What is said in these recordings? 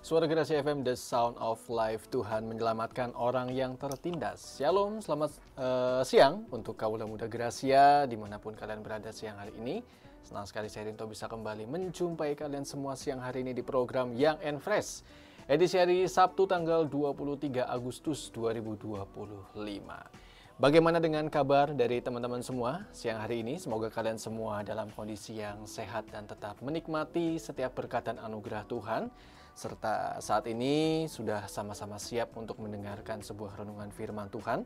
Suara Gerasi FM, The Sound of Life. Tuhan menyelamatkan orang yang tertindas. Shalom, selamat siang untuk kaula muda Gracia dimanapun kalian berada siang hari ini. Senang sekali saya Rinto bisa kembali menjumpai kalian semua siang hari ini di program Young and Fresh. Edisi hari Sabtu tanggal 23 Agustus 2025. Bagaimana dengan kabar dari teman-teman semua siang hari ini? Semoga kalian semua dalam kondisi yang sehat dan tetap menikmati setiap berkatan anugerah Tuhan. Serta saat ini sudah sama-sama siap untuk mendengarkan sebuah renungan firman Tuhan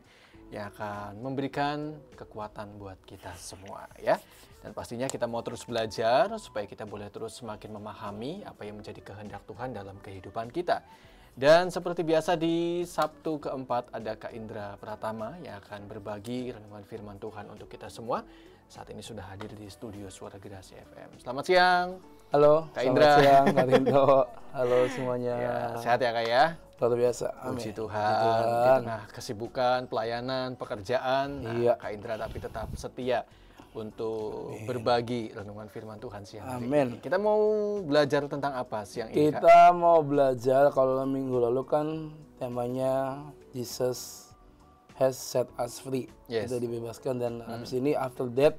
yang akan memberikan kekuatan buat kita semua ya. Dan pastinya kita mau terus belajar supaya kita boleh terus semakin memahami apa yang menjadi kehendak Tuhan dalam kehidupan kita. Dan seperti biasa di Sabtu keempat ada Kak Indra Pratama yang akan berbagi renungan firman Tuhan untuk kita semua. Saat ini sudah hadir di studio Suara Gerasi FM. Selamat siang. Halo, Kak Indra. selamat siang Kak Rinto. Halo semuanya. Ya, sehat ya Kak ya? Luar biasa. Amin. Puji Tuhan. Di tengah kesibukan, pelayanan, pekerjaan, Iya. Kak Indra tapi tetap setia untuk berbagi renungan firman Tuhan siang hari Amin. ini. Kita mau belajar tentang apa siang ini, Kak? Kita mau belajar, kalau minggu lalu kan temanya Jesus has set us free. Yes. Kita dibebaskan dan habis ini after that,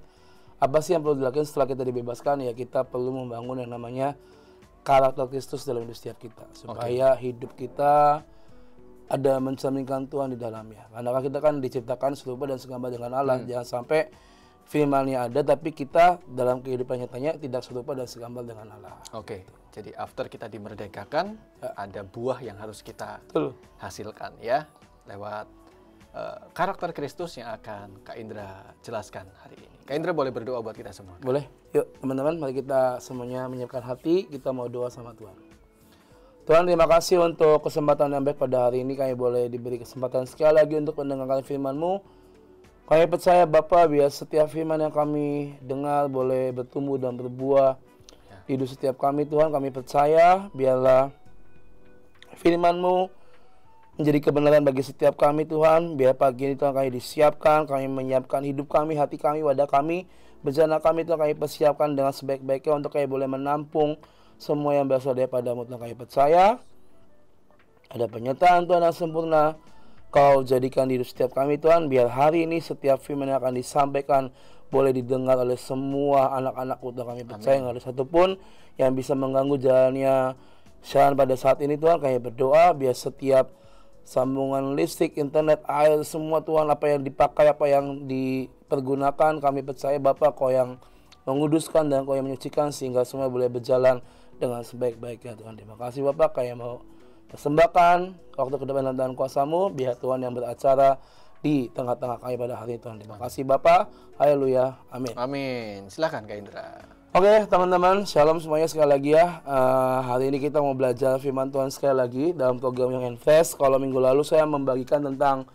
apa sih yang perlu dilakukan setelah kita dibebaskan? Ya kita perlu membangun yang namanya karakter Kristus dalam hidup setiap kita. Supaya hidup kita ada mencerminkan Tuhan di dalamnya. Karena kita kan diciptakan serupa dan segambar dengan Allah. Jangan sampai firman-Nya ada tapi kita dalam kehidupan nyatanya tidak serupa dan segambar dengan Allah. Oke, jadi after kita dimerdekakan, ada buah yang harus kita hasilkan ya, lewat karakter Kristus yang akan Kak Indra jelaskan hari ini. Kak Indra boleh berdoa buat kita semua? Boleh. Yuk teman-teman, mari kita semuanya menyiapkan hati, kita mau doa sama Tuhan. Tuhan, terima kasih untuk kesempatan yang baik pada hari ini. Kami boleh diberi kesempatan sekali lagi untuk mendengarkan firman-Mu. Kami percaya Bapa, biar setiap firman yang kami dengar boleh bertumbuh dan berbuah di hidup setiap kami. Tuhan, kami percaya biarlah firman-Mu menjadi kebenaran bagi setiap kami Tuhan. Biar pagi ini Tuhan kami disiapkan, kami menyiapkan hidup kami, hati kami, wadah kami, bencana kami Tuhan kami persiapkan dengan sebaik-baiknya untuk kami boleh menampung semua yang berasal daripada-Mu. Tuhan kami percaya ada penyertaan Tuhan yang sempurna. Kau jadikan di hidup setiap kami Tuhan, biar hari ini setiap firman yang akan disampaikan boleh didengar oleh semua anak-anak-Mu. Tuhan kami percaya nggak ada satupun yang bisa mengganggu jalannya siaran pada saat ini Tuhan. Kami berdoa biar setiap sambungan listrik, internet, air, semua Tuhan apa yang dipakai, apa yang dipergunakan, kami percaya Bapak Kau yang menguduskan dan Kau yang menyucikan sehingga semua boleh berjalan dengan sebaik-baiknya Tuhan. Terima kasih Bapak, kami mau persembahkan waktu ke depan dalam kuasa-Mu, biar Tuhan yang beracara di tengah-tengah kami pada hari ini Tuhan. Terima kasih Bapak, haleluya, amin. Amin. Silakan Kak Indra. Oke teman-teman, shalom semuanya sekali lagi ya. Hari ini kita mau belajar firman Tuhan sekali lagi dalam program Young and Fresh. Kalau minggu lalu saya membagikan tentang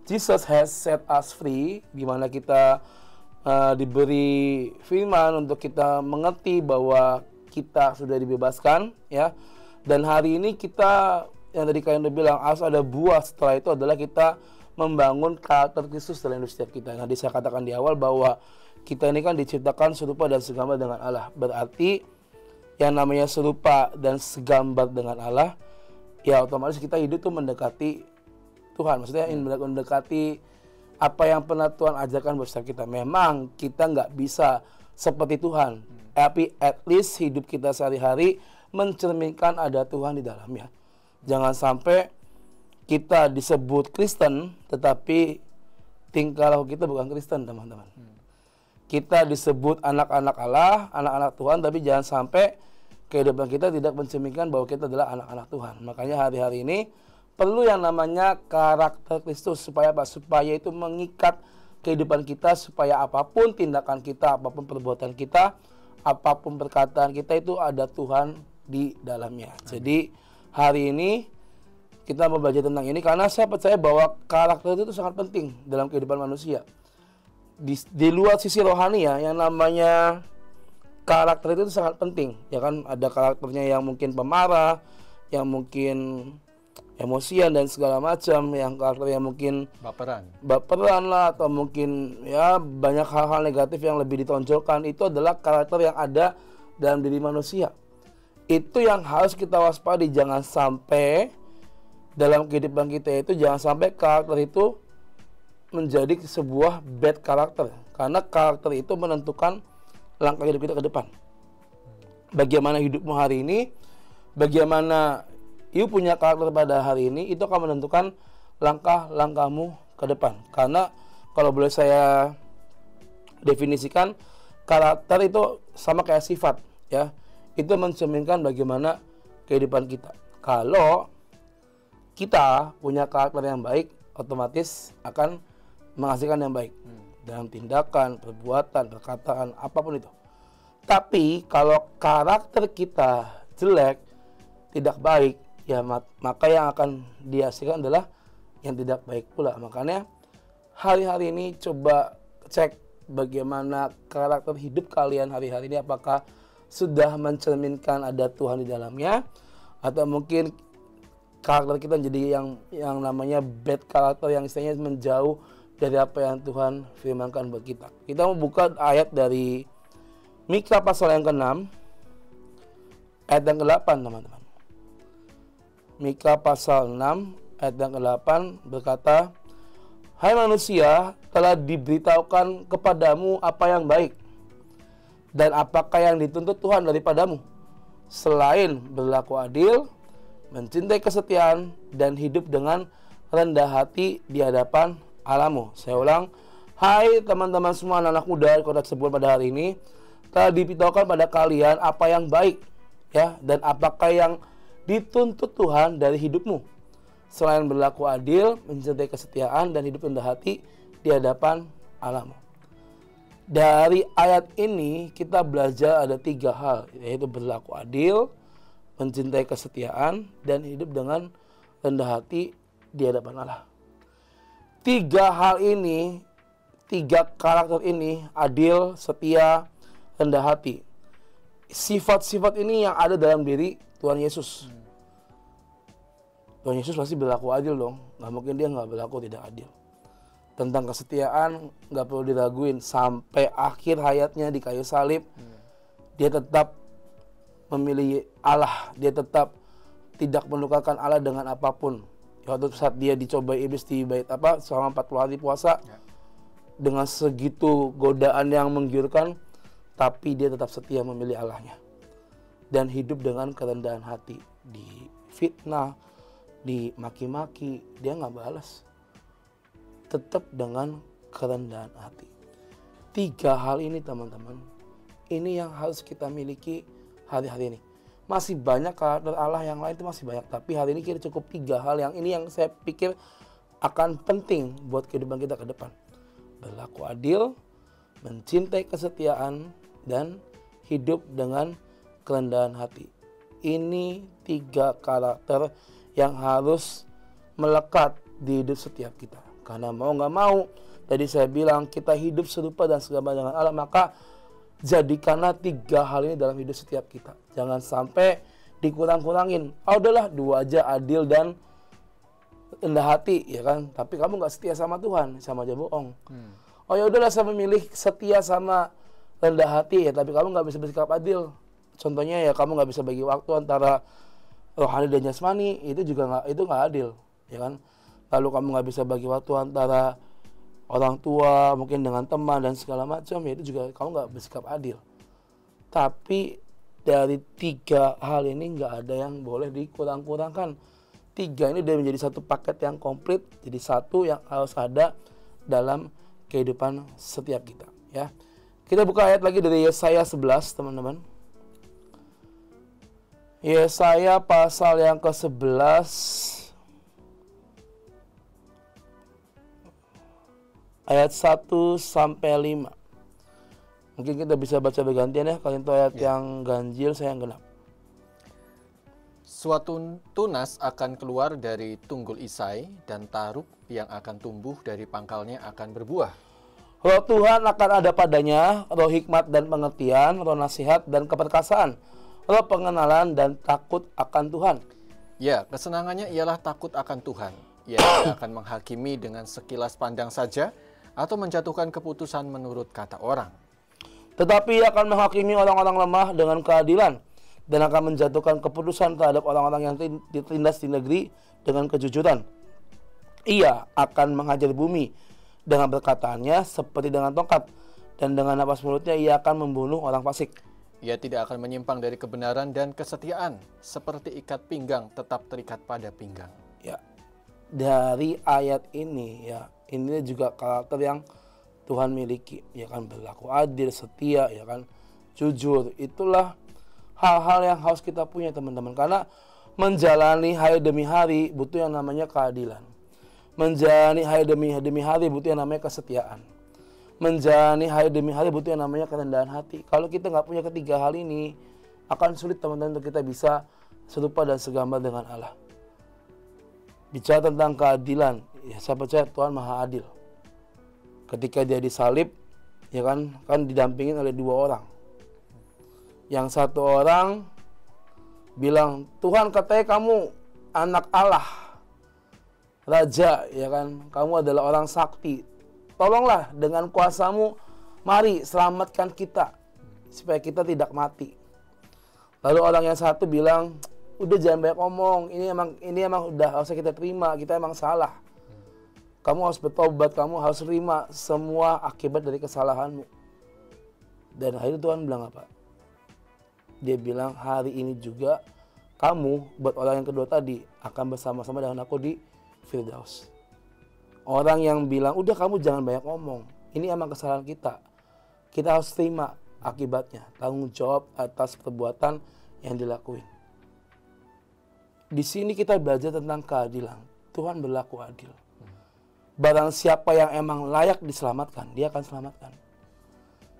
Jesus has set us free, di mana kita diberi firman untuk kita mengerti bahwa kita sudah dibebaskan ya. Dan hari ini kita, yang tadi kalian udah bilang, harus ada buah setelah itu adalah kita membangun karakter Kristus dalam hidup setiap kita. Yang tadi saya katakan di awal bahwa kita ini kan diciptakan serupa dan segambar dengan Allah. Berarti yang namanya serupa dan segambar dengan Allah, ya otomatis kita hidup tuh mendekati Tuhan. Maksudnya mendekati apa yang pernah Tuhan ajarkan buat kita. Memang kita nggak bisa seperti Tuhan, tapi at least hidup kita sehari-hari mencerminkan ada Tuhan di dalamnya. Jangan sampai kita disebut Kristen, tetapi tingkah laku kita bukan Kristen, teman-teman. Kita disebut anak-anak Allah, anak-anak Tuhan, tapi jangan sampai kehidupan kita tidak mencerminkan bahwa kita adalah anak-anak Tuhan. Makanya hari-hari ini perlu yang namanya karakter Kristus. Supaya apa? Supaya itu mengikat kehidupan kita, supaya apapun tindakan kita, apapun perbuatan kita, apapun perkataan kita itu ada Tuhan di dalamnya. Jadi hari ini kita mau belajar tentang ini karena saya percaya bahwa karakter itu sangat penting dalam kehidupan manusia. Di luar sisi rohani ya, yang namanya karakter itu sangat penting. Ya kan, ada karakternya yang mungkin pemarah, yang mungkin emosian dan segala macam, yang karakter yang mungkin baperan lah, atau mungkin ya banyak hal-hal negatif yang lebih ditonjolkan. Itu adalah karakter yang ada dalam diri manusia. Itu yang harus kita waspadi. Jangan sampai dalam kehidupan kita itu, jangan sampai karakter itu menjadi sebuah bad karakter. Karena karakter itu menentukan langkah hidup kita ke depan. Bagaimana hidupmu hari ini, bagaimana you punya karakter pada hari ini, itu akan menentukan langkah-langkahmu ke depan. Karena kalau boleh saya definisikan, karakter itu sama kayak sifat, ya. Itu mencerminkan bagaimana kehidupan kita. Kalau kita punya karakter yang baik, otomatis akan menghasilkan yang baik dalam tindakan, perbuatan, perkataan, apapun itu. Tapi kalau karakter kita jelek, tidak baik, ya maka yang akan dihasilkan adalah yang tidak baik pula. Makanya hari-hari ini coba cek bagaimana karakter hidup kalian hari-hari ini, apakah sudah mencerminkan ada Tuhan di dalamnya, atau mungkin karakter kita jadi yang namanya bad karakter, yang istilahnya menjauh dari apa yang Tuhan firmankan buat kita. Kita mau buka ayat dari Mika pasal yang ke-6 ayat yang ke-8, teman-teman. Mika pasal 6 ayat yang ke-8 berkata, "Hai manusia, telah diberitahukan kepadamu apa yang baik, dan apakah yang dituntut Tuhan daripadamu, selain berlaku adil, mencintai kesetiaan, dan hidup dengan rendah hati di hadapan Allahmu." Saya ulang, hai teman-teman semua anak-anak muda Kota Cirebon pada hari ini, telah diberitahukan pada kalian apa yang baik, ya, dan apakah yang dituntut Tuhan dari hidupmu, selain berlaku adil, mencintai kesetiaan, dan hidup rendah hati di hadapan Allahmu. Dari ayat ini kita belajar ada 3 hal, yaitu berlaku adil, mencintai kesetiaan, dan hidup dengan rendah hati di hadapan Allah. 3 hal ini, 3 karakter ini, adil, setia, rendah hati, sifat-sifat ini yang ada dalam diri Tuhan Yesus. Tuhan Yesus pasti berlaku adil dong, nggak mungkin dia nggak berlaku tidak adil. Tentang kesetiaan nggak perlu diraguin, sampai akhir hayatnya di kayu salib, dia tetap memilih Allah, dia tetap tidak menukarkan Allah dengan apapun. Waktu saat dia dicobai iblis di bait selama 40 hari puasa, dengan segitu godaan yang menggiurkan, tapi dia tetap setia memilih Allahnya dan hidup dengan kerendahan hati. Di fitnah, di maki-maki, dia nggak balas, tetap dengan kerendahan hati. 3 hal ini, teman-teman, ini yang harus kita miliki hari-hari ini. Masih banyak karakter Allah yang lain, itu masih banyak, tapi hari ini kita cukup 3 hal yang ini yang saya pikir akan penting buat kehidupan kita ke depan. Berlaku adil, mencintai kesetiaan, dan hidup dengan kerendahan hati. Ini 3 karakter yang harus melekat di hidup setiap kita. Karena mau nggak mau, tadi saya bilang kita hidup serupa dan segambar dengan Allah, maka jadikanlah 3 hal ini dalam hidup setiap kita. Jangan sampai dikurang-kurangin. Udahlah 2 aja, adil dan rendah hati, ya kan? Tapi kamu nggak setia sama Tuhan, sama aja bohong. Oh ya udahlah, saya memilih setia sama rendah hati, ya, tapi kamu nggak bisa bersikap adil. Contohnya ya, kamu nggak bisa bagi waktu antara rohani dan jasmani, itu juga nggak adil, ya kan? Lalu kamu nggak bisa bagi waktu antara orang tua, mungkin dengan teman dan segala macam, ya itu juga kamu nggak bersikap adil. Tapi dari 3 hal ini nggak ada yang boleh dikurang-kurangkan. 3 ini udah menjadi satu paket yang komplit, jadi satu yang harus ada dalam kehidupan setiap kita, ya. Kita buka ayat lagi dari Yesaya 11, teman-teman. Yesaya pasal yang ke-11 ayat 1 sampai 5. Mungkin kita bisa baca bergantian ya, kalian itu ayat yang ganjil, saya yang genap. Suatu tunas akan keluar dari tunggul Isai, dan taruk yang akan tumbuh dari pangkalnya akan berbuah. Roh Tuhan akan ada padanya, roh hikmat dan pengertian, roh nasihat dan keperkasaan, roh pengenalan dan takut akan Tuhan. Ya, kesenangannya ialah takut akan Tuhan. Ia tidak akan menghakimi dengan sekilas pandang saja, atau menjatuhkan keputusan menurut kata orang. Tetapi ia akan menghakimi orang-orang lemah dengan keadilan, dan akan menjatuhkan keputusan terhadap orang-orang yang ditindas di negeri dengan kejujuran. Ia akan menghajar bumi dengan perkataannya seperti dengan tongkat, dan dengan napas mulutnya ia akan membunuh orang fasik. Ia tidak akan menyimpang dari kebenaran dan kesetiaan, seperti ikat pinggang tetap terikat pada pinggang. Ya, dari ayat ini ya, ini juga karakter yang Tuhan miliki, ya kan, berlaku adil, setia, ya kan, jujur. Itulah hal-hal yang harus kita punya, teman-teman, karena menjalani hari demi hari butuh yang namanya keadilan. Menjalani hari demi hari butuh yang namanya kesetiaan. Menjalani hari demi hari butuh yang namanya kerendahan hati. Kalau kita nggak punya ketiga hal ini, akan sulit, teman-teman, untuk kita bisa serupa dan segambar dengan Allah. Bicara tentang keadilan, ya saya percaya Tuhan Maha Adil. Ketika dia disalib, ya kan didampingin oleh dua orang. Yang satu orang bilang, Tuhan katanya kamu anak Allah, Raja, ya kan, kamu adalah orang sakti. Tolonglah dengan kuasamu, mari selamatkan kita supaya kita tidak mati. Lalu orang yang satu bilang, udah jangan banyak omong, ini emang udah harusnya kita terima, kita emang salah. Kamu harus bertobat, kamu harus terima semua akibat dari kesalahanmu. Dan akhirnya Tuhan bilang apa? Dia bilang, hari ini juga kamu, buat orang yang kedua tadi, akan bersama-sama dengan aku di Firdaus. Orang yang bilang, udah kamu jangan banyak ngomong, ini emang kesalahan kita. Kita harus terima akibatnya, tanggung jawab atas perbuatan yang dilakuin. Di sini kita belajar tentang keadilan. Tuhan berlaku adil. Barang siapa yang emang layak diselamatkan, dia akan selamatkan.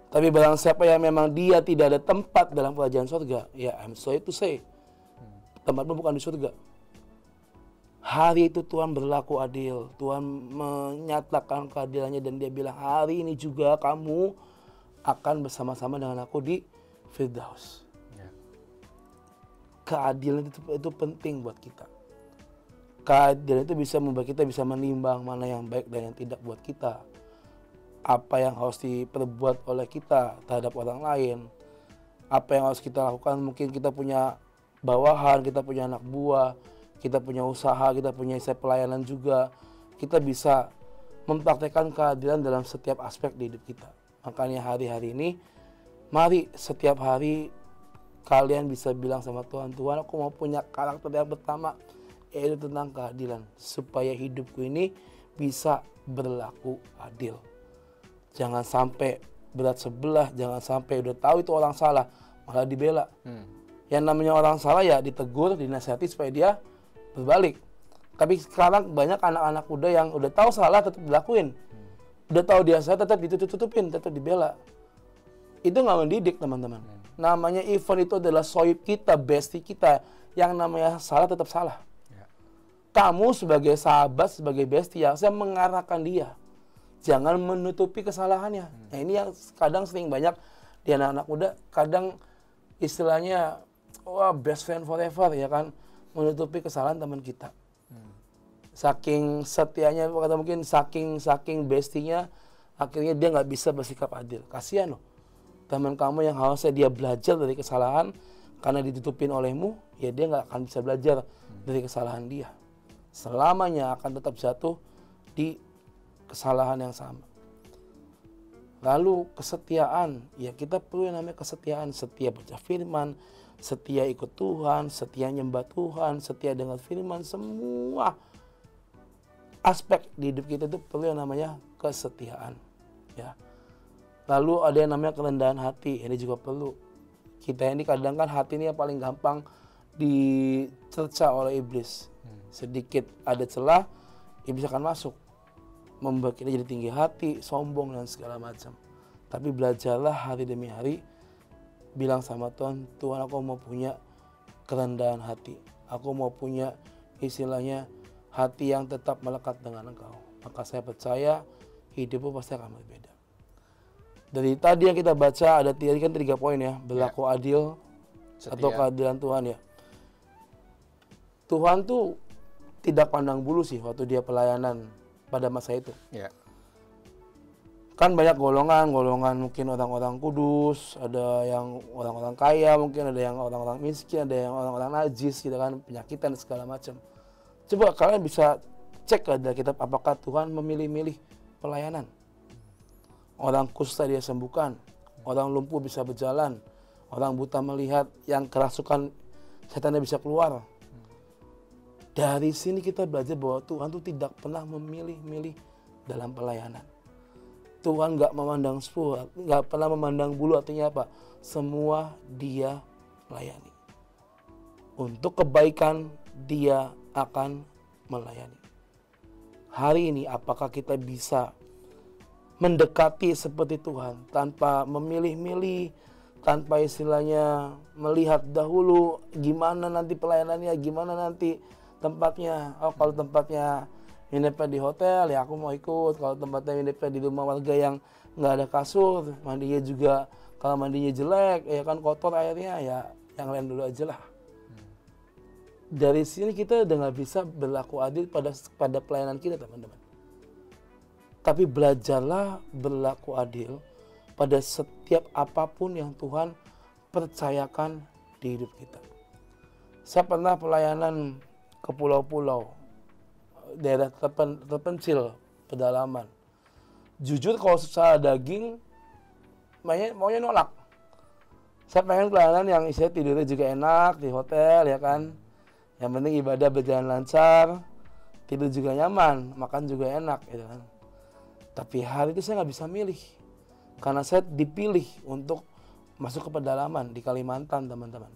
Tapi barang siapa yang memang dia tidak ada tempat dalam kerajaan surga, ya I'm sorry to say, tempatmu bukan di surga. Hari itu Tuhan berlaku adil. Tuhan menyatakan keadilannya dan dia bilang, hari ini juga kamu akan bersama-sama dengan aku di Firdaus. Ya. Keadilan itu penting buat kita. Keadilan itu bisa membuat kita bisa menimbang mana yang baik dan yang tidak buat kita. Apa yang harus diperbuat oleh kita terhadap orang lain. Apa yang harus kita lakukan, mungkin kita punya bawahan, kita punya anak buah, kita punya usaha, kita punya pelayanan juga. Kita bisa mempraktekkan keadilan dalam setiap aspek di hidup kita. Makanya hari-hari ini, mari setiap hari kalian bisa bilang sama Tuhan, Tuhan aku mau punya karakter yang pertama, yaitu tentang keadilan. Supaya hidupku ini bisa berlaku adil. Jangan sampai berat sebelah, jangan sampai udah tahu itu orang salah, malah dibela. Yang namanya orang salah ya ditegur, dinasihati supaya dia berbalik. Tapi sekarang banyak anak-anak muda yang udah tahu salah tetap dilakuin. Udah tahu dia salah tetap ditutup-tutupin, tetap dibela. Itu nggak mendidik, teman-teman. Namanya event itu adalah sohib kita, bestie kita. Yang namanya salah tetap salah. Kamu sebagai sahabat, sebagai bestie, harusnya mengarahkan dia. Jangan menutupi kesalahannya. Nah, ini yang kadang sering banyak di anak-anak muda, kadang istilahnya, wah best friend forever, ya kan, menutupi kesalahan teman kita. Saking setianya, atau mungkin saking bestinya, akhirnya dia nggak bisa bersikap adil. Kasihan loh. Teman kamu yang harusnya dia belajar dari kesalahan, karena ditutupin olehmu, ya dia nggak akan bisa belajar dari kesalahan dia. Selamanya akan tetap jatuh di kesalahan yang sama. Lalu kesetiaan, ya kita perlu yang namanya kesetiaan. Setia baca firman, setia ikut Tuhan, setia nyembah Tuhan, setia dengar firman. Semua aspek di hidup kita itu perlu yang namanya kesetiaan, ya. Lalu ada yang namanya kerendahan hati, ini juga perlu. Kita ini kadang kan hati ini yang paling gampang dicerca oleh iblis. Sedikit ada celah, iblis akan masuk, membuat kita jadi tinggi hati, sombong dan segala macam. Tapi belajarlah hari demi hari, bilang sama Tuhan, Tuhan aku mau punya kerendahan hati. Aku mau punya istilahnya hati yang tetap melekat dengan Engkau. Maka saya percaya hidupmu pasti akan berbeda. Dari tadi yang kita baca ada tadi kan 3 poin ya, berlaku adil, setia, atau keadilan Tuhan ya. Tuhan tuh tidak pandang bulu sih waktu dia pelayanan pada masa itu. Kan banyak golongan mungkin orang-orang kudus, ada yang orang-orang kaya, mungkin ada yang orang-orang miskin, ada yang orang-orang najis gitu kan, penyakitan segala macam. Coba kalian bisa cek ada kitab apakah Tuhan memilih-milih pelayanan. Orang kusta dia sembuhkan, orang lumpuh bisa berjalan, orang buta melihat, yang kerasukan setannya bisa keluar. Dari sini kita belajar bahwa Tuhan itu tidak pernah memilih-milih dalam pelayanan. Tuhan nggak memandang suku, nggak pernah memandang bulu, artinya apa? Semua dia layani. Untuk kebaikan dia akan melayani. Hari ini apakah kita bisa mendekati seperti Tuhan tanpa memilih-milih, tanpa istilahnya melihat dahulu gimana nanti pelayanannya, gimana nanti tempatnya. Oh, kalau tempatnya nginepnya di hotel ya aku mau ikut, kalau tempatnya nginepnya di rumah warga yang nggak ada kasur, mandinya juga kalau mandinya jelek ya kan kotor airnya, ya yang lain dulu aja lah. Dari sini kita udah nggak bisa berlaku adil pada pelayanan kita, teman-teman. Tapi belajarlah berlaku adil pada setiap apapun yang Tuhan percayakan di hidup kita. Saya pernah pelayanan ke pulau-pulau, daerah terpencil, pedalaman. Jujur kalau secara daging, maunya nolak. Saya pengen pelayanan yang isinya tidurnya juga enak di hotel ya kan. Yang penting ibadah berjalan lancar, tidur juga nyaman, makan juga enak gitu kan. Tapi hari itu saya nggak bisa milih, karena saya dipilih untuk masuk ke pedalaman di Kalimantan, teman-teman.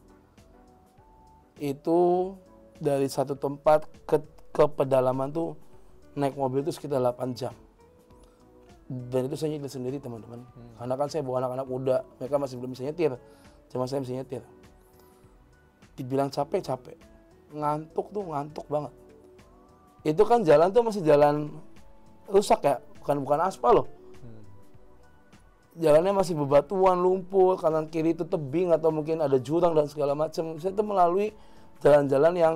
Itu dari satu tempat ke pedalaman tuh naik mobil itu sekitar 8 jam. Dan itu saya nyetir sendiri, teman-teman. Karena kan saya bawa anak-anak muda, mereka masih belum bisa nyetir. Cuma saya bisa nyetir. Dibilang capek, ngantuk banget. Itu kan jalan tuh masih jalan rusak ya, bukan aspal loh. Jalannya masih bebatuan, lumpur, kanan kiri itu tebing atau mungkin ada jurang dan segala macam. Saya tuh melalui jalan-jalan yang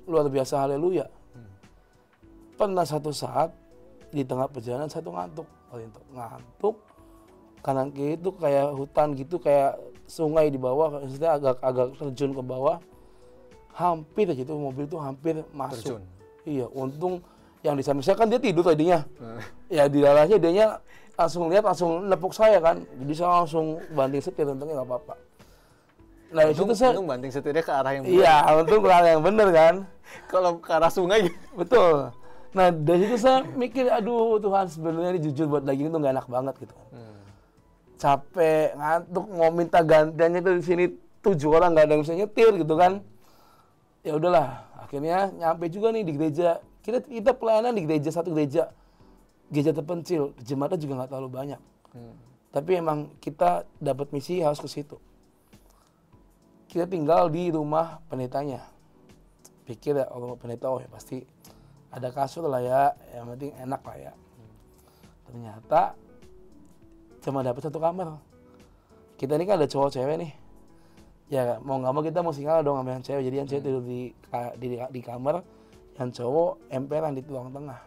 luar biasa, haleluya. Pernah satu saat di tengah perjalanan satu ngantuk, kanan kiri itu kayak hutan gitu, kayak sungai di bawah, maksudnya agak terjun ke bawah, hampir gitu mobil itu hampir masuk. Terjun. Iya, untung yang di samping saya kan dia tidur tadinya, ya di dalamnya dianya langsung lihat, langsung nepuk saya kan, jadi saya langsung banting setir, untungnya nggak apa-apa. Nah itu saya untung banting setirnya ke arah yang benar. Iya, untung ke arah yang benar kan. Kalau ke arah sungai gitu. Betul. Nah dari situ saya mikir, aduh Tuhan, sebenarnya ini jujur buat daging itu nggak enak banget gitu kan. Capek, ngantuk, mau minta gantiannya tuh di sini 7 orang nggak ada yang bisa nyetir gitu kan. Ya udahlah, akhirnya nyampe juga nih di gereja. Kita pelayanan di gereja, satu gereja terpencil, jemaatnya juga nggak terlalu banyak. Tapi emang kita dapat misi harus ke situ. Kita tinggal di rumah pendetanya. Pikir ya, kalau pendeta ya pasti ada kasur lah ya, yang penting enak lah ya. Ternyata cuma dapat 1 kamar. Kita ini kan ada cowok cewek nih. Ya mau nggak mau kita mesti ngalah dong sama yang cewek. Jadi yang cewek tidur di kamar, yang cowok emperan di ruang tengah.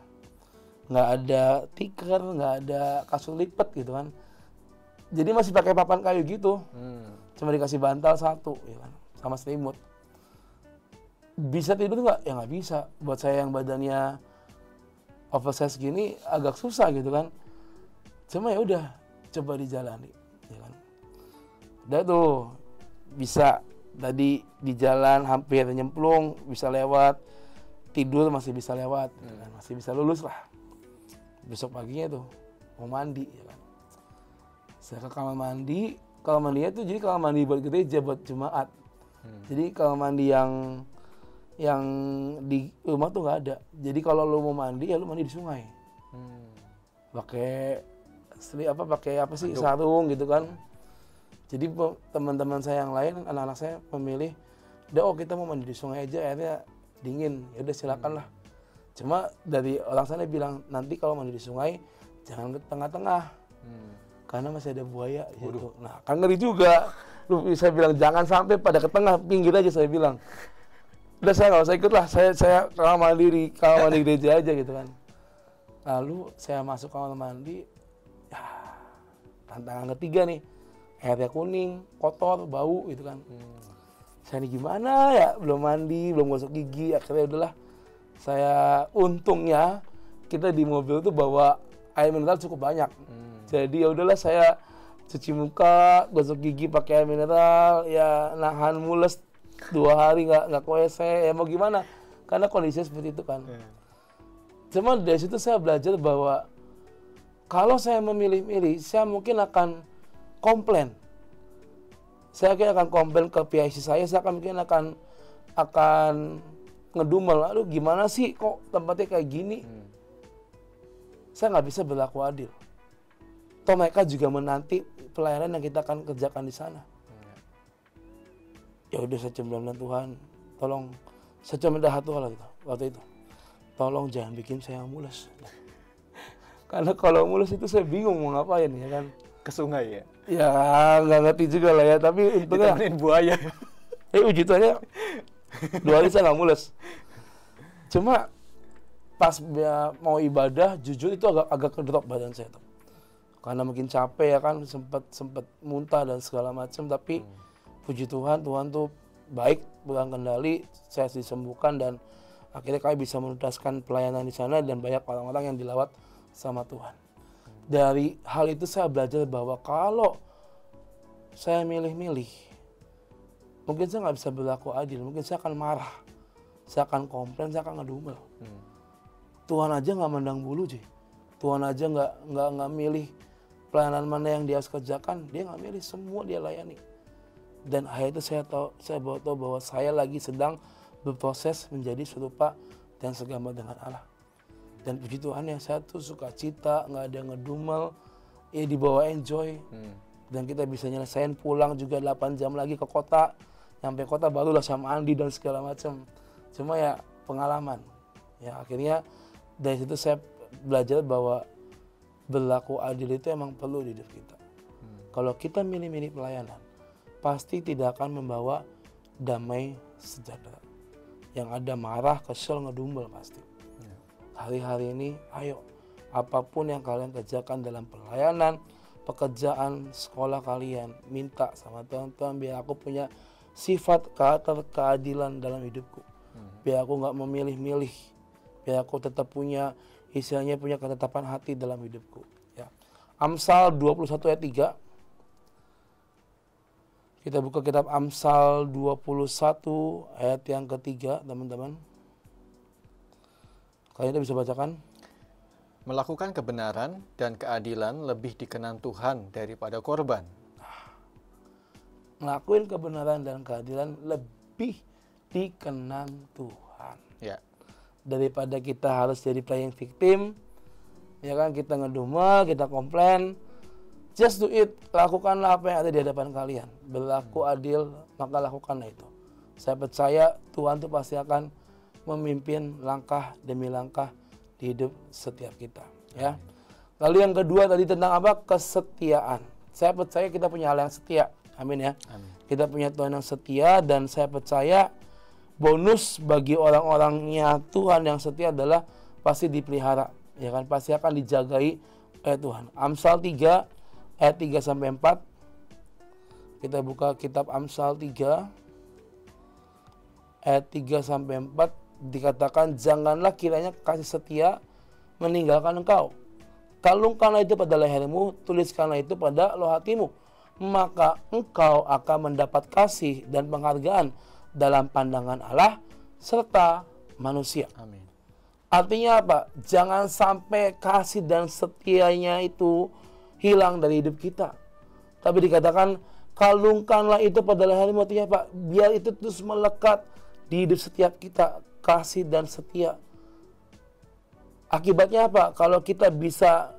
Nggak ada tikar, nggak ada kasur lipat gitu kan. Jadi masih pakai papan kayu gitu. Cuma dikasih bantal 1 ya kan, sama selimut. Bisa tidur nggak? Ya nggak bisa. Buat saya yang badannya oversize gini agak susah gitu kan. Cuma ya udah, coba dijalani ya kan. Udah tuh bisa, tadi di jalan hampir nyemplung, bisa lewat, tidur masih bisa lewat ya kan? Masih bisa lulus lah. Besok paginya tuh mau mandi ya kan. Saya ke kamar mandi, mandinya tuh jadi kamar mandi buat gereja, buat jemaat. Jadi kamar mandi yang di rumah tuh nggak ada. Jadi kalau lu mau mandi ya lu mandi di sungai. Pakai sarung gitu kan. Jadi teman-teman saya yang lain, anak-anak saya memilih, udah kita mau mandi di sungai aja, airnya dingin. Ya udah silakan lah. Cuma dari orang sana bilang, nanti kalau mandi di sungai jangan ke tengah-tengah. Karena masih ada buaya gitu. Nah, kan ngeri juga. Saya bilang jangan sampai pada ke tengah, pinggir aja saya bilang. Udah saya nggak usah ikut lah, saya kamar mandi gereja aja gitu kan. Lalu saya masuk kamar mandi, Tantangan ketiga nih, airnya kuning, kotor, bau gitu kan. Saya ini gimana ya, belum mandi, belum gosok gigi, akhirnya udahlah. Saya untungnya kita di mobil tuh bawa air mineral cukup banyak. Jadi ya udahlah saya cuci muka, gosok gigi pakai air mineral, ya nahan mules 2 hari nggak ke WC, ya mau gimana? Karena kondisinya seperti itu kan. Cuma dari situ saya belajar bahwa kalau saya memilih-milih, saya mungkin akan komplain. Saya akan komplain ke PIC saya mungkin akan ngedumel. Aduh gimana sih kok tempatnya kayak gini? Saya nggak bisa berlaku adil. Toh mereka juga menanti pelayanan yang kita akan kerjakan di sana. Ya udah saya cuma bilang, Tuhan, tolong, saya cuma minta satu hal gitu waktu itu. Tolong jangan bikin saya mules. Karena kalau mules itu saya bingung mau ngapain ya kan. Ke sungai ya? Ya nggak ngerti juga lah ya, tapi untungnya ditemenin buaya. Uji tuanya 2 hari saya nggak mules. Cuma pas mau ibadah, jujur itu agak kedrop badan saya tuh. Karena mungkin capek ya kan, sempat muntah dan segala macam. Tapi puji Tuhan, Tuhan tuh baik, pegang kendali, saya disembuhkan dan akhirnya kami bisa menuntaskan pelayanan di sana dan banyak orang-orang yang dilawat sama Tuhan. Dari hal itu saya belajar bahwa kalau saya milih-milih, mungkin saya nggak bisa berlaku adil, mungkin saya akan marah, saya akan komplain, saya akan ngedumel. Tuhan aja nggak mandang bulu, Tuhan aja nggak milih pelayanan mana yang dia harus kerjakan, dia nggak milih, semua dia layani. Dan akhirnya itu saya bawa tahu bahwa saya lagi sedang berproses menjadi serupa dan segambar dengan Allah. Dan puji Tuhan ya, saya tuh suka cita, nggak ada ngedumel, ya dibawa enjoy. Dan kita bisa nyelesain pulang juga 8 jam lagi ke kota, sampai kota barulah saya mandi dan segala macam. Cuma ya pengalaman. Ya akhirnya dari situ saya belajar bahwa berlaku adil itu emang perlu di hidup kita. Kalau kita milih-milih pelayanan, pasti tidak akan membawa damai sejahtera. Yang ada marah, kesel, ngedumel pasti. Hari-hari ini, ayo, apapun yang kalian kerjakan dalam pelayanan, pekerjaan, sekolah kalian, minta sama Tuhan, biar aku punya sifat karakter keadilan dalam hidupku. Biar aku nggak memilih-milih, biar aku tetap punya, istilahnya punya ketetapan hati dalam hidupku. Ya. Amsal 21 ayat 3. Kita buka kitab Amsal 21 ayat yang ketiga, teman-teman. Kalian bisa bacakan? Melakukan kebenaran dan keadilan lebih dikenan Tuhan daripada korban. Ngelakuin kebenaran dan keadilan lebih dikenan Tuhan. Ya. Daripada kita harus jadi playing victim, ya kan, kita ngedumel, kita komplain. Just do it, lakukanlah apa yang ada di hadapan kalian. Berlaku adil, maka lakukanlah itu. Saya percaya Tuhan itu pasti akan memimpin langkah demi langkah di hidup setiap kita. Ya. Lalu yang kedua tadi tentang apa? Kesetiaan. Saya percaya kita punya Allah yang setia. Amin ya. Amin. Kita punya Tuhan yang setia dan saya percaya bonus bagi orang-orangnya Tuhan yang setia adalah pasti dipelihara. Ya kan, pasti akan dijagai oleh Tuhan. Amsal 3 ayat 3 sampai 4. Kita buka kitab Amsal 3 ayat 3 sampai 4. Dikatakan, janganlah kiranya kasih setia meninggalkan engkau. Kalungkanlah itu pada lehermu, tuliskanlah itu pada loh hatimu. Maka engkau akan mendapat kasih dan penghargaan dalam pandangan Allah serta manusia. Amin. Artinya apa? Jangan sampai kasih dan setianya itu hilang dari hidup kita. Tapi dikatakan, kalungkanlah itu pada lehermu. Artinya apa? Biar itu terus melekat di hidup setiap kita. Kasih dan setia. Akibatnya apa? Kalau kita bisa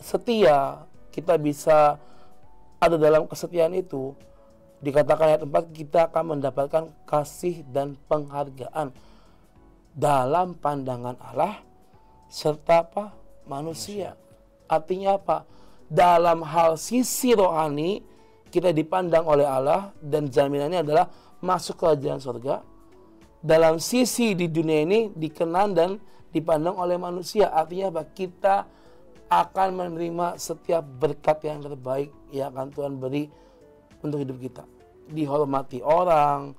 setia, kita bisa ada dalam kesetiaan itu, dikatakan ayat 4, kita akan mendapatkan kasih dan penghargaan dalam pandangan Allah serta apa? Manusia. Artinya apa? Dalam hal sisi rohani kita dipandang oleh Allah dan jaminannya adalah masuk ke kerajaan surga. Dalam sisi di dunia ini dikenan dan dipandang oleh manusia. Artinya apa? Kita akan menerima setiap berkat yang terbaik yang akan Tuhan beri untuk hidup kita. Dihormati orang,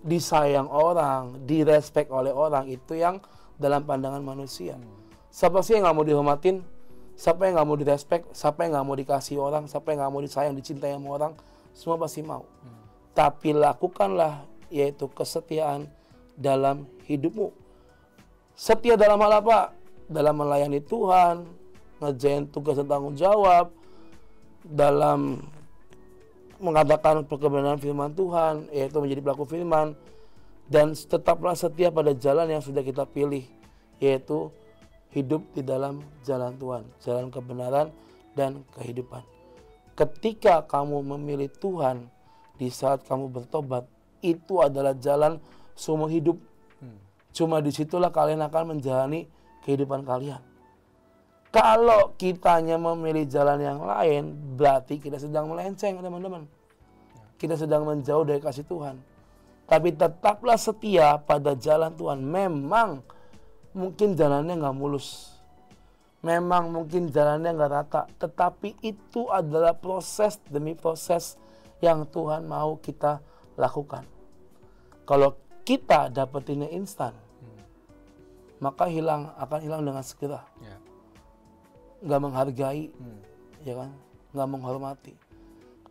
disayang orang, direspek oleh orang, itu yang dalam pandangan manusia. Siapa sih yang nggak mau dihormatin? Siapa yang nggak mau direspek? Siapa yang nggak mau dikasih orang? Siapa yang nggak mau disayang, dicintai sama orang? Semua pasti mau. Tapi lakukanlah, yaitu kesetiaan dalam hidupmu. Setia dalam hal apa? Dalam melayani Tuhan, ngerjain tugas dan tanggung jawab, dalam mengadakan kebenaran firman Tuhan, yaitu menjadi pelaku firman, dan tetaplah setia pada jalan yang sudah kita pilih, yaitu hidup di dalam jalan Tuhan, jalan kebenaran dan kehidupan. Ketika kamu memilih Tuhan, di saat kamu bertobat, itu adalah jalan seumur hidup. Cuma disitulah kalian akan menjalani kehidupan kalian. Kalau kitanya memilih jalan yang lain, berarti kita sedang melenceng, teman-teman. Kita sedang menjauh dari kasih Tuhan. Tapi tetaplah setia pada jalan Tuhan. Memang mungkin jalannya nggak mulus. Memang mungkin jalannya nggak rata. Tetapi itu adalah proses demi proses yang Tuhan mau kita lakukan. Kalau kita dapetinnya instan, maka akan hilang dengan segera. Nggak menghargai, ya kan? Nggak menghormati.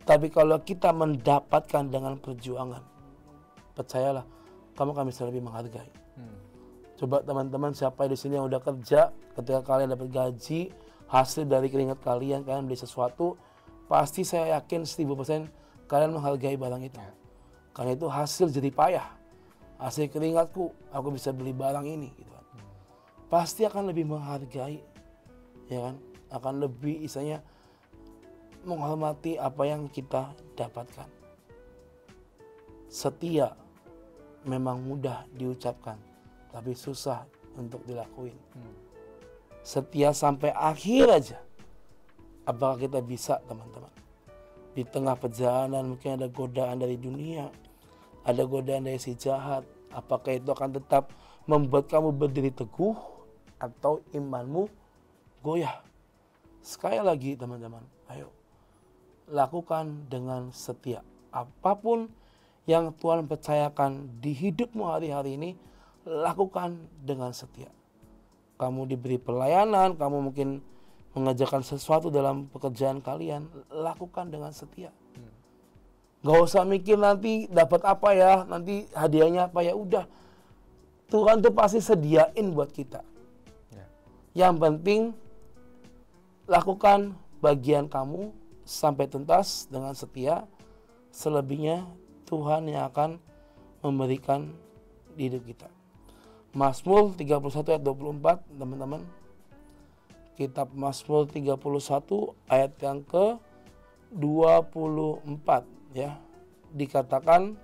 Tapi kalau kita mendapatkan dengan perjuangan, percayalah, kamu akan bisa lebih menghargai. Coba teman-teman, siapa di sini yang udah kerja, ketika kalian dapat gaji, hasil dari keringat kalian beli sesuatu, pasti saya yakin 1000% kalian menghargai barang itu. Karena itu hasil jerih payah, hasil keringatku, aku bisa beli barang ini. Gitu kan. Pasti akan lebih menghargai, ya kan? Akan lebih istilahnya menghormati apa yang kita dapatkan. Setia memang mudah diucapkan, tapi susah untuk dilakuin. Setia sampai akhir aja. Apakah kita bisa, teman-teman? Di tengah perjalanan mungkin ada godaan dari dunia, ada godaan dari si jahat. Apakah itu akan tetap membuat kamu berdiri teguh atau imanmu goyah? Sekali lagi teman-teman, ayo lakukan dengan setia. Apapun yang Tuhan percayakan di hidupmu hari-hari ini, lakukan dengan setia. Kamu diberi pelayanan, kamu mungkin mengerjakan sesuatu dalam pekerjaan kalian, lakukan dengan setia. Gak usah mikir nanti dapat apa ya, nanti hadiahnya apa ya, udah. Tuhan tuh pasti sediain buat kita. Yang penting lakukan bagian kamu sampai tuntas dengan setia. Selebihnya Tuhan yang akan memberikan di hidup kita. Mazmur 31 ayat 24, teman-teman. Kitab Mazmur 31 ayat yang ke-24 ya. Dikatakan,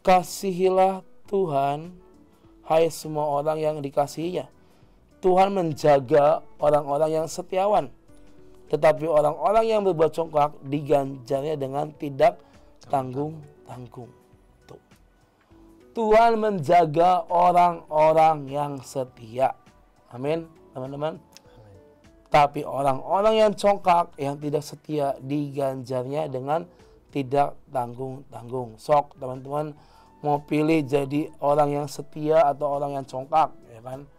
kasihilah Tuhan, hai semua orang yang dikasihinya. Tuhan menjaga orang-orang yang setiawan. Tetapi orang-orang yang berbuat congkak diganjarnya dengan tidak tanggung-tanggung. Tuhan menjaga orang-orang yang setia. Amin, teman-teman. Tapi orang-orang yang congkak, yang tidak setia, diganjarnya dengan tidak tanggung-tanggung. Sok, teman-teman, mau pilih jadi orang yang setia atau orang yang congkak, ya kan?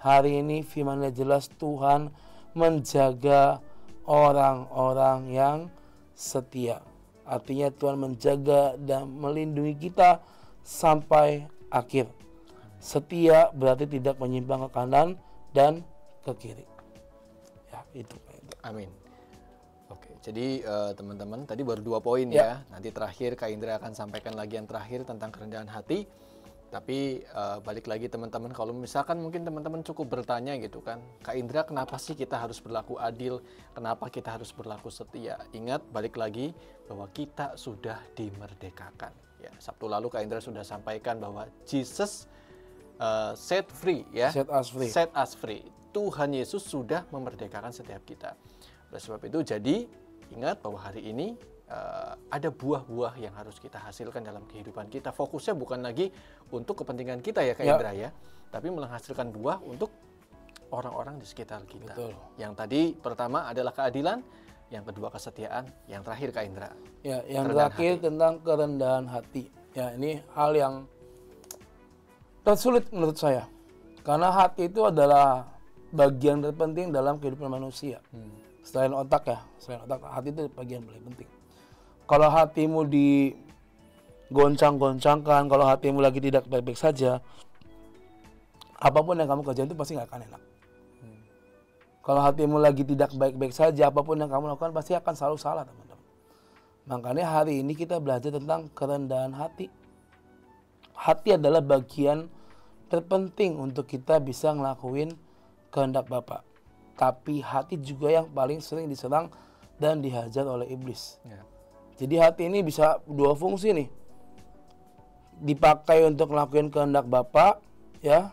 Hari ini firman-Nya jelas, Tuhan menjaga orang-orang yang setia. Artinya Tuhan menjaga dan melindungi kita sampai akhir. Setia berarti tidak menyimpang ke kanan dan ke kiri. Ya, itu. Amin. Oke, jadi teman-teman tadi baru 2 poin ya. Nanti terakhir Kak Indra akan sampaikan lagi yang terakhir tentang kerendahan hati. Tapi balik lagi teman-teman, kalau misalkan mungkin teman-teman cukup bertanya gitu kan, Kak Indra kenapa sih kita harus berlaku adil, kenapa kita harus berlaku setia? Ingat, balik lagi bahwa kita sudah dimerdekakan. Ya, Sabtu lalu Kak Indra sudah sampaikan bahwa Jesus set free ya. Set us free. Set us free. Tuhan Yesus sudah memerdekakan setiap kita. Oleh sebab itu, jadi ingat bahwa hari ini ada buah-buah yang harus kita hasilkan dalam kehidupan kita. Fokusnya bukan lagi untuk kepentingan kita ya Kak Indra ya, tapi menghasilkan buah untuk orang-orang di sekitar kita. Betul. Yang tadi pertama adalah keadilan, yang kedua kesetiaan, yang terakhir Kak Indra. Ya, yang Kerendahan terakhir hati. tentang kerendahan hati. Ya, ini hal yang tersulit menurut saya. Karena hati itu adalah bagian terpenting dalam kehidupan manusia. Selain otak ya, selain otak, hati itu bagian paling penting. Kalau hatimu digoncang-goncangkan, kalau hatimu lagi tidak baik-baik saja, apapun yang kamu kerjain itu pasti nggak akan enak. Kalau hatimu lagi tidak baik-baik saja, apapun yang kamu lakukan pasti akan selalu salah, teman-teman. Makanya hari ini kita belajar tentang kerendahan hati. Hati adalah bagian terpenting untuk kita bisa ngelakuin kehendak Bapa. Tapi hati juga yang paling sering diserang dan dihajar oleh iblis. Ya. Jadi hati ini bisa dua fungsi nih. Dipakai untuk ngelakuin kehendak Bapa, ya.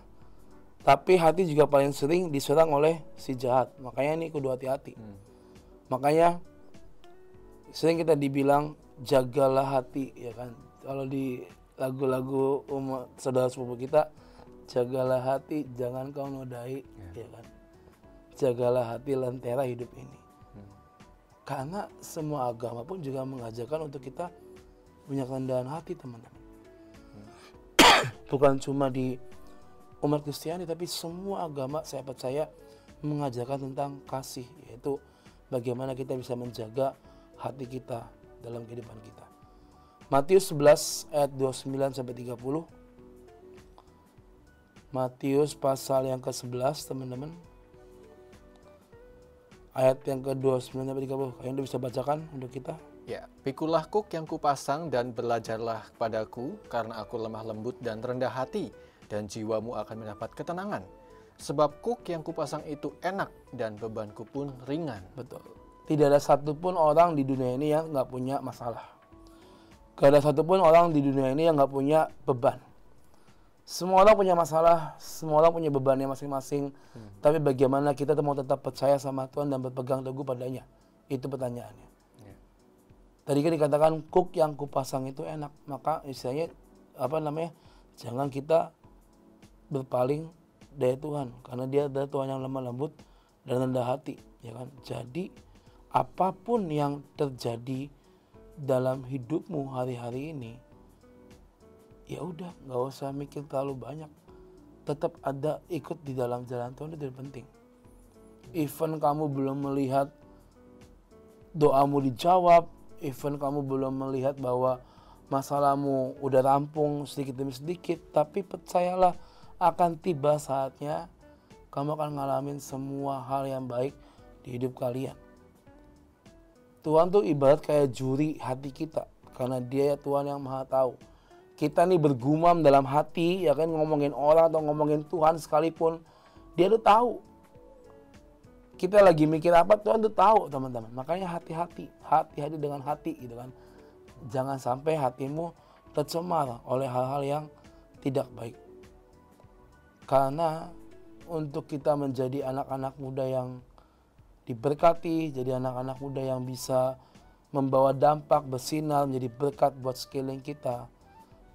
Tapi hati juga paling sering diserang oleh si jahat. Makanya ini kudu hati-hati. Makanya sering kita dibilang jagalah hati, ya kan. Kalau di lagu-lagu umat saudara sepupu kita, jagalah hati, jangan kau nodai, ya kan. Jagalah hati, lentera hidup ini. Karena semua agama pun juga mengajarkan untuk kita punya kerendahan hati, teman-teman. Bukan cuma di umat Kristiani, tapi semua agama saya percaya mengajarkan tentang kasih, yaitu bagaimana kita bisa menjaga hati kita dalam kehidupan kita. Matius 11 ayat 29 sampai 30. Matius pasal yang ke-11, teman-teman. Ayat yang ke-29 sampai 30. Kalian bisa bacakan untuk kita? Ya, pikulah kuk yang kupasang dan belajarlah kepadaku, karena aku lemah lembut dan rendah hati, dan jiwamu akan mendapat ketenangan. Sebab kuk yang kupasang itu enak dan bebanku pun ringan. Betul. Tidak ada satupun orang di dunia ini yang nggak punya masalah. Gak ada satupun orang di dunia ini yang nggak punya beban. Semua orang punya masalah, semua orang punya bebannya masing-masing. Tapi bagaimana kita mau tetap percaya sama Tuhan dan berpegang teguh padanya? Itu pertanyaannya. Ya. Tadi kan dikatakan kuk yang kupasang itu enak. Maka istilahnya jangan kita berpaling dari Tuhan, karena Dia adalah Tuhan yang lemah lembut dan rendah hati, ya kan. Jadi apapun yang terjadi dalam hidupmu hari-hari ini, ya udah, nggak usah mikir terlalu banyak. Tetap ada ikut di dalam jalan Tuhan, itu penting. Even kamu belum melihat doamu dijawab, even kamu belum melihat bahwa masalahmu udah rampung sedikit demi sedikit, tapi percayalah akan tiba saatnya kamu akan ngalamin semua hal yang baik di hidup kalian. Tuhan tuh ibarat kayak juri hati kita, karena Dia ya Tuhan yang maha tahu. Kita nih bergumam dalam hati, ya kan, ngomongin orang atau ngomongin Tuhan sekalipun, Dia tuh tahu. Kita lagi mikir apa, Tuhan tuh tahu, teman-teman. Makanya hati-hati dengan hati, gitu kan. Jangan sampai hatimu tercemar oleh hal-hal yang tidak baik. Karena untuk kita menjadi anak-anak muda yang diberkati, jadi anak-anak muda yang bisa membawa dampak, bersinar, menjadi berkat buat sekeliling kita,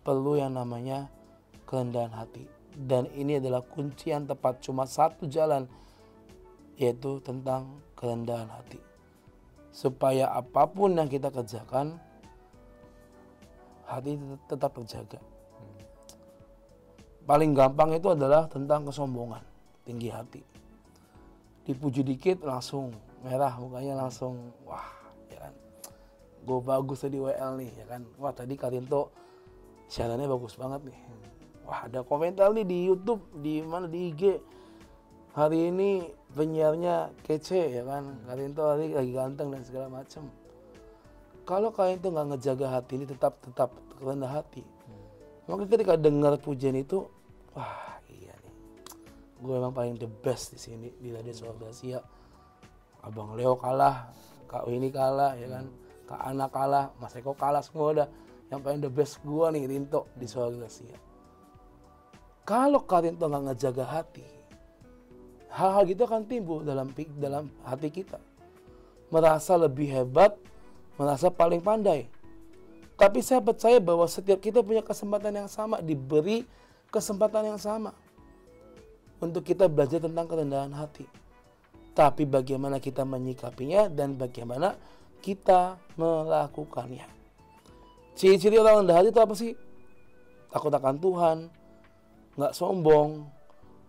perlu yang namanya kerendahan hati. Dan ini adalah kunci yang tepat, cuma satu jalan, yaitu tentang kerendahan hati. Supaya apapun yang kita kerjakan, hati tetap terjaga. Paling gampang itu adalah tentang kesombongan, tinggi hati. Dipuji dikit langsung merah mukanya, langsung wah, ya kan, gue bagus tadi WL nih, ya kan, wah tadi Karinto siarannya bagus banget nih, wah ada komentar nih di YouTube, di mana, di IG, hari ini penyiarnya kece, ya kan, Karinto hari lagi ganteng dan segala macam. Kalau kalian tuh nggak ngejaga hati ini, tetap rendah hati, maka ketika dengar pujian itu, wah iya nih, gue emang paling the best di sini di Radio Suara Gracia. Abang Leo kalah, Kak Winnie kalah, ya kan, Kak Ana kalah, Mas Eko kalah, semua udah. Yang paling the best gue nih Rinto di Suara Gracia. Kalau Kak Rinto nggak ngejaga hati, hal-hal gitu akan timbul dalam hati kita. Merasa lebih hebat, merasa paling pandai. Tapi saya percaya bahwa setiap kita punya kesempatan yang sama, diberi kesempatan yang sama. untuk kita belajar tentang kerendahan hati. Tapi bagaimana kita menyikapinya dan bagaimana kita melakukannya. Ciri-ciri orang rendah hati itu apa sih? Takut akan Tuhan, nggak sombong,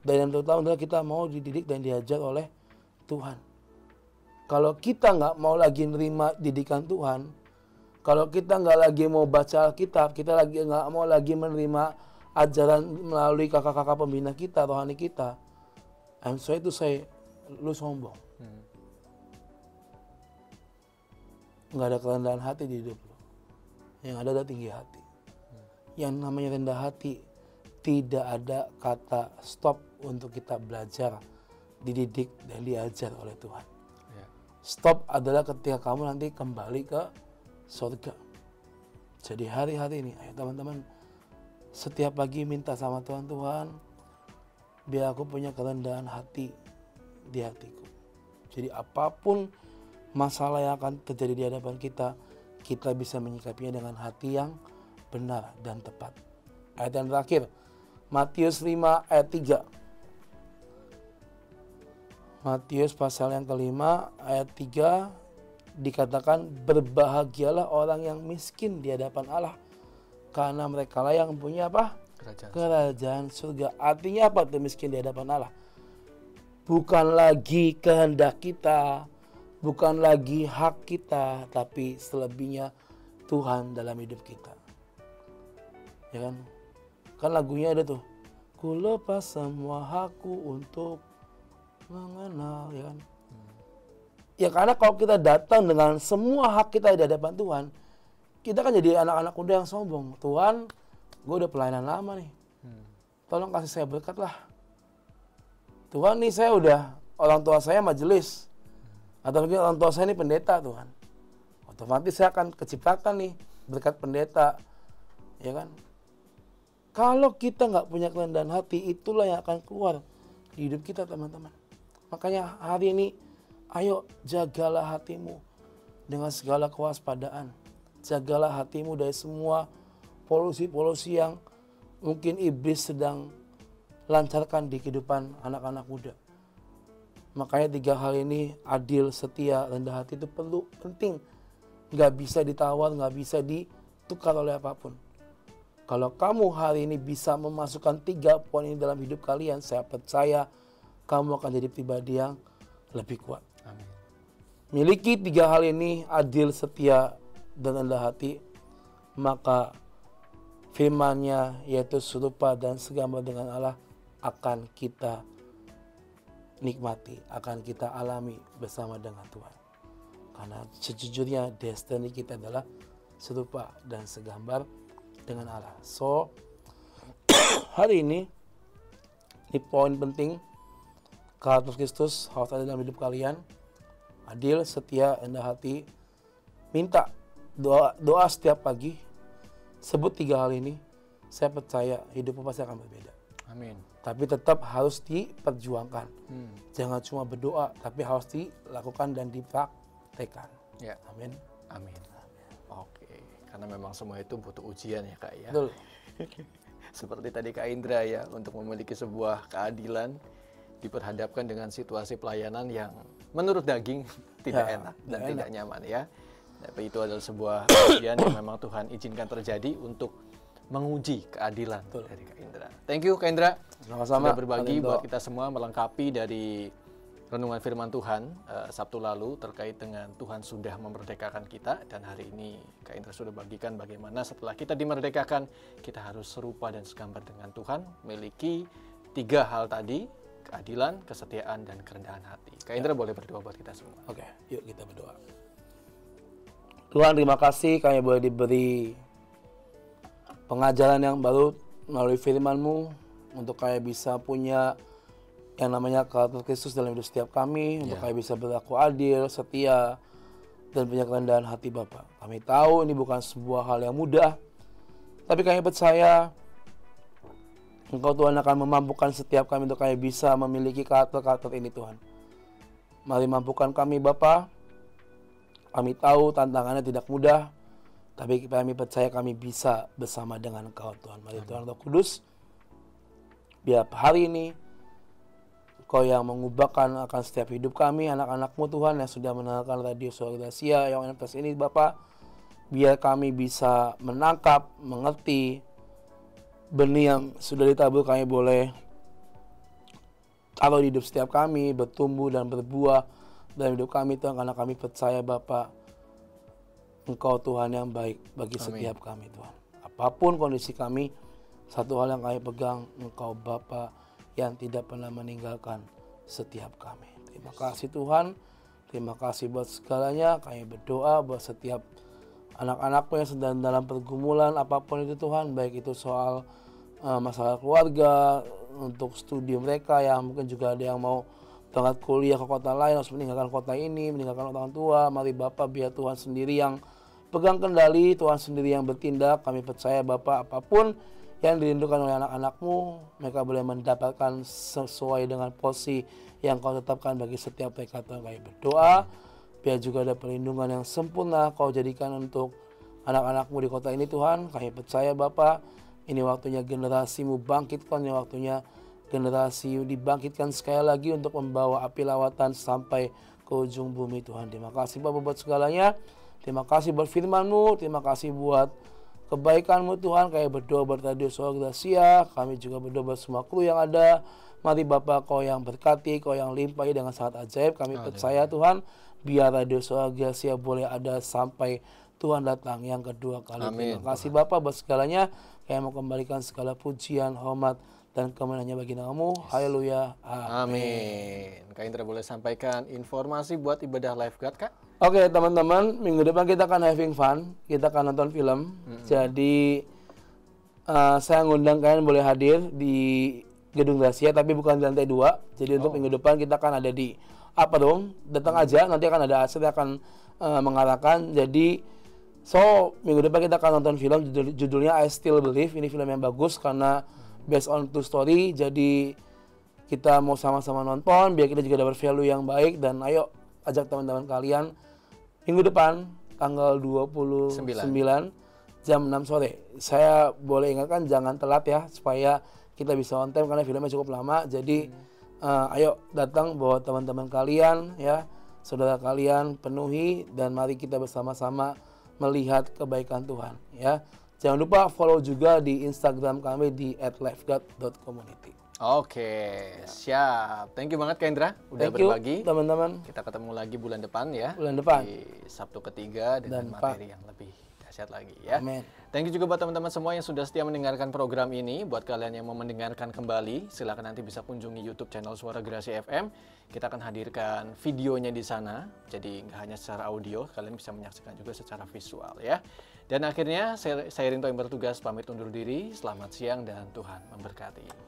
dan yang terutama adalah kita mau dididik dan diajar oleh Tuhan. Kalau kita nggak mau lagi nerima didikan Tuhan, kalau kita nggak lagi mau baca Alkitab, kita lagi nggak mau lagi menerima ajaran melalui kakak-kakak pembina kita, rohani kita, I'm sorry to say, lu sombong. Nggak ada kerendahan hati di hidup lu. Yang ada tinggi hati. Yang namanya rendah hati, tidak ada kata stop untuk kita belajar, dididik dan diajar oleh Tuhan. Stop adalah ketika kamu nanti kembali ke surga. Jadi hari-hari ini, ayo teman-teman, setiap pagi minta sama Tuhan, Tuhan, biar aku punya kerendahan hati di hatiku. Jadi apapun masalah yang akan terjadi di hadapan kita, kita bisa menyikapinya dengan hati yang benar dan tepat. Ayat yang terakhir, Matius 5 ayat 3. Matius pasal yang kelima ayat 3 dikatakan, berbahagialah orang yang miskin di hadapan Allah, karena mereka lah yang punya apa? Kerajaan surga. Artinya apa tuh miskin di hadapan Allah? Bukan lagi kehendak kita, bukan lagi hak kita, tapi selebihnya Tuhan dalam hidup kita. Ya kan? Kan lagunya ada tuh, ku lepas semua hakku untuk mengenal, ya kan? Ya karena kalau kita datang dengan semua hak kita di hadapan Tuhan, kita kan jadi anak-anak muda yang sombong. Tuhan, gue udah pelayanan lama nih, tolong kasih saya berkat lah. Tuhan nih, saya udah, orang tua saya majelis, atau mungkin orang tua saya ini pendeta, Tuhan. Otomatis saya akan keciptakan nih berkat pendeta, ya kan? Kalau kita nggak punya kerendahan hati, itulah yang akan keluar di hidup kita, teman-teman. Makanya hari ini, ayo jagalah hatimu dengan segala kewaspadaan. Jagalah hatimu dari semua polusi-polusi yang mungkin iblis sedang lancarkan di kehidupan anak-anak muda. Makanya 3 hal ini, adil, setia, rendah hati itu perlu, penting. Nggak bisa ditawar, nggak bisa ditukar oleh apapun. Kalau kamu hari ini bisa memasukkan 3 poin ini dalam hidup kalian, saya percaya kamu akan jadi pribadi yang lebih kuat. Amin. Miliki 3 hal ini, adil, setia, dan rendah hati, maka firman-Nya yaitu serupa dan segambar dengan Allah akan kita nikmati, akan kita alami bersama dengan Tuhan. Karena sejujurnya destiny kita adalah serupa dan segambar dengan Allah. So, hari ini poin penting, karakter Kristus harus ada dalam hidup kalian. Adil, setia, rendah hati. Minta doa setiap pagi. Sebut 3 hal ini. Saya percaya hidupmu pasti akan berbeda. Amin. Tapi tetap harus diperjuangkan. Jangan cuma berdoa, tapi harus dilakukan dan dipraktekkan. Ya. Amin. Amin. Oke, karena memang semua itu butuh ujian ya Kak ya. Betul. Seperti tadi Kak Indra ya, untuk memiliki sebuah keadilan diperhadapkan dengan situasi pelayanan yang menurut daging tidak enak dan tidak nyaman ya. Tapi itu adalah sebuah ujian yang memang Tuhan izinkan terjadi untuk menguji keadilan dari Kak Indra. Thank you Kak Indra. Sama-sama. Sudah berbagi buat kita semua, melengkapi dari renungan firman Tuhan Sabtu lalu terkait dengan Tuhan sudah memerdekakan kita, dan hari ini Kak Indra sudah bagikan bagaimana setelah kita dimerdekakan kita harus serupa dan segambar dengan Tuhan, memiliki 3 hal tadi, keadilan, kesetiaan, dan kerendahan hati. Kak Indra boleh berdoa buat kita semua. Oke, yuk kita berdoa. Tuhan, terima kasih kami boleh diberi pengajaran yang baru melalui firman-Mu untuk kami bisa punya yang namanya karakter Kristus dalam hidup setiap kami, untuk kami bisa berlaku adil, setia, dan punya kerendahan hati Bapa. Kami tahu ini bukan sebuah hal yang mudah, tapi kami percaya Engkau Tuhan akan memampukan setiap kami untuk kami bisa memiliki karakter-karakter ini Tuhan. Mari mampukan kami Bapa. Kami tahu tantangannya tidak mudah, tapi kami percaya kami bisa bersama dengan Engkau Tuhan. Mari Tuhan Roh Kudus, biar hari ini Kau yang mengubahkan akan setiap hidup kami, anak-anak-Mu Tuhan yang sudah mendengarkan radio Suara Gracia yang NFS ini Bapa. Biar kami bisa menangkap, mengerti benih yang sudah ditabur kami boleh taruh di hidup setiap kami, bertumbuh dan berbuah dalam hidup kami Tuhan, karena kami percaya Bapa, Engkau Tuhan yang baik bagi setiap kami Tuhan. Apapun kondisi kami, satu hal yang kami pegang, Engkau Bapa yang tidak pernah meninggalkan setiap kami. Terima kasih Tuhan, terima kasih buat segalanya. Kami berdoa buat setiap anak-anak-Mu yang sedang dalam pergumulan apapun itu Tuhan, baik itu soal masalah keluarga, untuk studi mereka yang mungkin juga ada yang mau berangkat kuliah ke kota lain, harus meninggalkan kota ini, meninggalkan orang tua. Mari Bapak, biar Tuhan sendiri yang pegang kendali, Tuhan sendiri yang bertindak. Kami percaya Bapak, apapun yang dirindukan oleh anak-anak-Mu, mereka boleh mendapatkan sesuai dengan porsi yang Kau tetapkan bagi setiap mereka Tuhan. Kami berdoa, biar juga ada perlindungan yang sempurna Kau jadikan untuk anak-anak-Mu di kota ini Tuhan. Kami percaya Bapak, ini waktunya generasi-Mu bangkitkan, ini waktunya generasi dibangkitkan sekali lagi untuk membawa api lawatan sampai ke ujung bumi Tuhan. Terima kasih Bapak buat segalanya. Terima kasih buat firman-Mu, terima kasih buat kebaikan-Mu Tuhan. Kami berdoa buat Radio Suara Gracia, kami juga berdoa buat semua kru yang ada. Mari Bapak, Kau yang berkati, Kau yang limpahi dengan sangat ajaib. Kami percaya Tuhan, biar Radio Suara Gracia boleh ada sampai Tuhan datang yang kedua kali. Terima kasih Bapak buat segalanya. Kami mau kembalikan segala pujian, hormat, dan kemenangannya bagi nama-Mu. Haleluya. Amin. Kak Indra boleh sampaikan informasi buat ibadah lifeguard Kak? Oke teman-teman, minggu depan kita akan having fun. Kita akan nonton film. Jadi saya ngundang kalian boleh hadir di Gedung Gracia, tapi bukan di lantai 2. Jadi untuk minggu depan kita akan ada di upper room. Datang aja, nanti akan ada aset yang akan mengarahkan. Jadi minggu depan kita akan nonton film, judulnya I Still Believe. Ini film yang bagus karena based on true story. Jadi kita mau sama-sama nonton, biar kita juga dapat value yang baik. Dan ayo ajak teman-teman kalian minggu depan tanggal 29 jam 6 sore. Saya boleh ingatkan jangan telat ya, supaya kita bisa on time karena filmnya cukup lama. Jadi ayo datang bawa teman-teman kalian ya, saudara kalian, penuhi, dan mari kita bersama-sama melihat kebaikan Tuhan ya. Jangan lupa follow juga di Instagram kami di @lifeguard.community. Oke, siap. Thank you banget Kak Indra udah berbagi. Teman-teman. Kita ketemu lagi bulan depan ya. Bulan depan. Di Sabtu ketiga dengan materi yang lebih dahsyat lagi ya. Amin. Thank you juga buat teman-teman semua yang sudah setia mendengarkan program ini. Buat kalian yang mau mendengarkan kembali, silakan nanti bisa kunjungi YouTube channel Suara Gracia FM. Kita akan hadirkan videonya di sana. Jadi nggak hanya secara audio, kalian bisa menyaksikan juga secara visual ya. Dan akhirnya saya Rinto yang bertugas pamit undur diri. Selamat siang dan Tuhan memberkati.